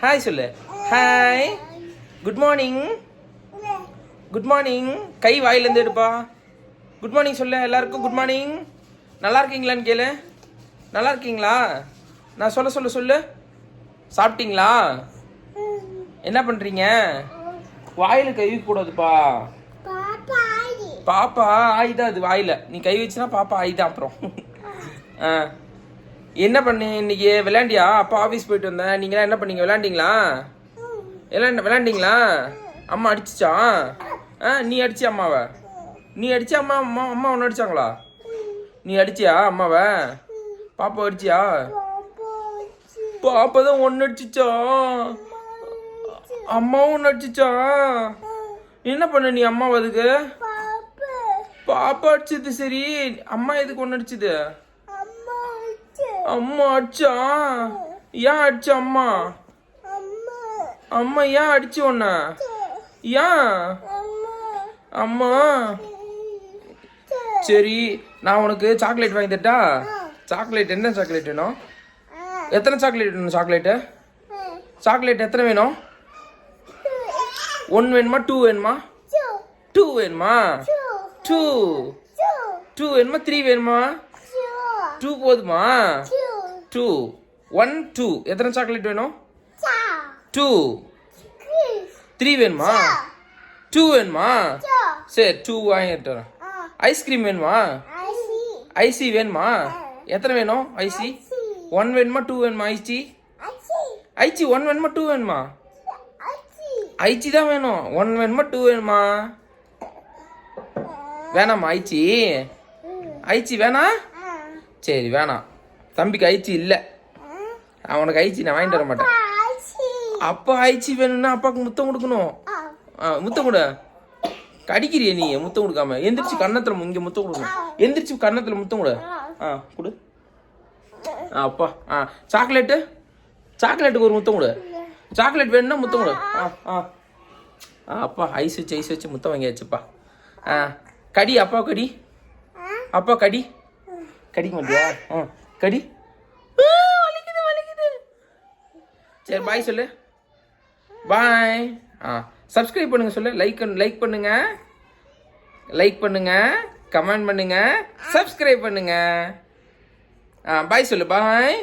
Hi சொல்லு. Hi. Good morning. Good morning. கை வாயிலேருந்து எடுப்பா. குட் மார்னிங் சொல்லு எல்லாருக்கும். Good morning. நல்லா இருக்கீங்களான்னு கேளு. நல்லா இருக்கீங்களா? நான் சொல்ல சொல்ல சொல்லு. சாப்பிட்டீங்களா? என்ன பண்ணுறீங்க? வாயில் கை வைக்கக்கூடாதுப்பா. பாப்பா ஆயிதான் அது வாயில். நீ கை வச்சுனா பாப்பா ஆயிதான் அப்புறம். ஆ என்ன பண்ணி இன்னைக்கு விளையாண்டியா? அப்பா ஆஃபீஸ் போயிட்டு வந்தேன். நீங்களாம் என்ன பண்ணீங்க? விளையாண்டிங்களா? விளையாண்டிங்களா? அம்மா அடிச்சிச்சா? நீ அடிச்சியா அம்மாவை? நீ அடிச்சா அம்மா அம்மா அம்மா ஒன்று அடிச்சாங்களா? நீ அடிச்சியா அம்மாவை? பாப்பா அடிச்சியா? பாப்பா தான் ஒன்று அடிச்சிச்சா? அம்மாவும் ஒன்று அடிச்சிச்சா? என்ன பண்ண நீ அம்மாவை? அதுக்கு பாப்பா அடிச்சது சரி. அம்மா எதுக்கு ஒன்று அடிச்சது? அம்மா அடிச்சா? ஏன் அடிச்ச அம்மா? அம்மா ஏன் அடிச்சு ஒன்ன? ஏன் அம்மா? சரி, நான் உனக்கு சாக்லேட் வாங்கி தட்டா? சாக்லேட் என்ன சாக்லேட் வேணும்? எத்தனை சாக்லேட் வேணும்? சாக்லேட் எத்தனை வேணும்? 1 வேணுமா? 2 வேணுமா? 2 வேணுமா? 2 வேணுமா? 3 வேணுமா? 2 போதுமா? 2 1 2 எத்தனை சாக்லேட் வேணும்? 2 3 வேணுமா? 2 வேணுமா? சரி 2 வாங்கிட்டு வரேன். ஐஸ்கிரீம் வேணுமா? ஐசி வேணுமா? எத்தனை வேணும் ஐசி? 1 வேணுமா? 2 வேணுமா? ஐச்சி 1 வேணுமா? 2 வேணுமா? ஐச்சி தான் வேணும். 1 வேணுமா? 2 வேணுமா? வேணாமா ஐச்சி? ஐச்சி வேணா? சரி வேணாம். தம்பிக்கு ஐச்சி இல்லை. அவனுக்கு ஐச்சி நான் வாங்கிட்டு வர மாட்டேன். அப்பா ஐச்சி வேணும்னா அப்பாவுக்கு முத்தம் கொடுக்கணும். முத்தம் கொடு. கடிக்கிறிய நீ முத்தம் கொடுக்காம? எந்திரிச்சு கன்னத்தில் இங்கே முத்தம் கொடுக்கணும். எந்திரிச்சு கன்னத்தில் முத்தம் கொடு. கொடு. அப்பா சாக்லேட்டுக்கு ஒரு முத்தம் கொடு. சாக்லேட் வேணும்னா முத்தம் கொடு. அப்பா ஐஸ் வச்சு முத்தம் வாங்கியாச்சுப்பா. கடி அப்பா கடி. அப்பா கடி. கடிக்க மாட்டியா? கடி. வலிக்குது. சரி பாய் சொல்லு. பாய். சப்ஸ்கிரைப் பண்ணுங்க சொல்லு. லைக் பண்ணுங்க, கமெண்ட் பண்ணுங்க, சப்ஸ்கிரைப் பண்ணுங்க. பாய் சொல்லு. பாய்.